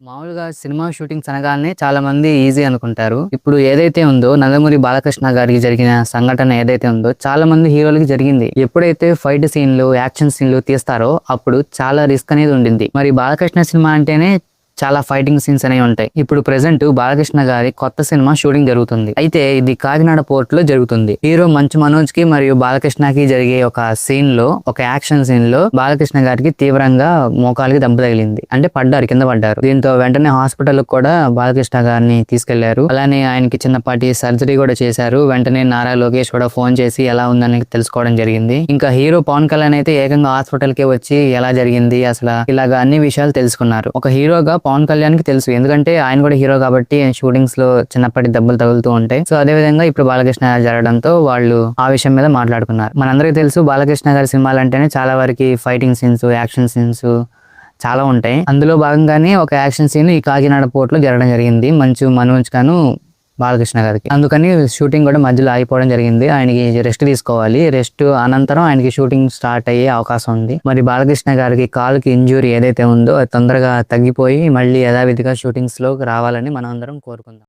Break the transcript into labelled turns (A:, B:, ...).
A: మామూలుగా cinema shootings అనగానే చాలా మంది ఈజీ అనుకుంటారు. ఇప్పుడు ఏదైతే ఉందో నందమూరి బాలకృష్ణ గారికి జరిగిన సంఘటన ఏదైతే ఉందో చాలా మంది హీరోలకి జరిగింది. ఎప్పుడైతే ఫైట్ సీన్లు, యాక్షన్ సీన్లు తీస్తారో అప్పుడు చాలా రిస్క్ అనేది ఉండింది. మరి బాలకృష్ణ సినిమా అంటేనే చాలా ఫైటింగ్ సీన్స్ అనేవి ఉంటాయి. ఇప్పుడు ప్రెసెంట్ బాలకృష్ణ గారి కొత్త సినిమా షూటింగ్ జరుగుతుంది. అయితే ఇది కాకినాడ పోర్ట్ లో జరుగుతుంది. హీరో మంచు మనోజ్ కి మరియు బాలకృష్ణకి జరిగే ఒక సీన్ లో, ఒక యాక్షన్ సీన్ లో బాలకృష్ణ గారికి తీవ్రంగా మోకాలికి దెబ్బ తగిలింది. అంటే పడ్డారు, కింద పడ్డారు. దీంతో వెంటనే హాస్పిటల్ కూడా బాలకృష్ణ గారిని తీసుకెళ్లారు. అలానే ఆయనకి చిన్నపాటి సర్జరీ కూడా చేశారు. వెంటనే నారా లోకేష్ కూడా ఫోన్ చేసి ఎలా ఉందని తెలుసుకోవడం జరిగింది. ఇంకా హీరో పవన్ కళ్యాణ్ అయితే ఏకంగా హాస్పిటల్ కి వచ్చి ఎలా జరిగింది అసలు ఇలాగా అన్ని విషయాలు తెలుసుకున్నారు. ఒక హీరోగా పవన్ కళ్యాణ్ కి తెలుసు, ఎందుకంటే ఆయన కూడా హీరో కాబట్టి షూటింగ్స్ లో చిన్నప్పటి దెబ్బలు తగులుతూ ఉంటాయి. సో అదే విధంగా ఇప్పుడు బాలకృష్ణ జరగడంతో వాళ్ళు ఆ విషయం మీద మాట్లాడుకున్నారు. మనందరికీ తెలుసు బాలకృష్ణ గారి సినిమాలు అంటేనే చాలా వరకు ఫైటింగ్ సీన్స్, యాక్షన్ సీన్స్ చాలా ఉంటాయి. అందులో భాగంగానే ఒక యాక్షన్ సీన్ ఈ కాకినాడ పోర్ట్ లో జరగడం జరిగింది మంచు మనోజ్ గాను బాలకృష్ణ గారికి. అందుకని షూటింగ్ కూడా మధ్యలో ఆగిపోవడం జరిగింది. ఆయనకి రెస్ట్ తీసుకోవాలి. రెస్ట్ అనంతరం ఆయనకి షూటింగ్ స్టార్ట్ అయ్యే అవకాశం ఉంది. మరి బాలకృష్ణ గారికి కాలుకి ఇంజురీ ఏదైతే ఉందో అది తొందరగా తగ్గిపోయి మళ్ళీ యథావిధిగా షూటింగ్స్ లో రావాలని మనం అందరం కోరుకుందాం.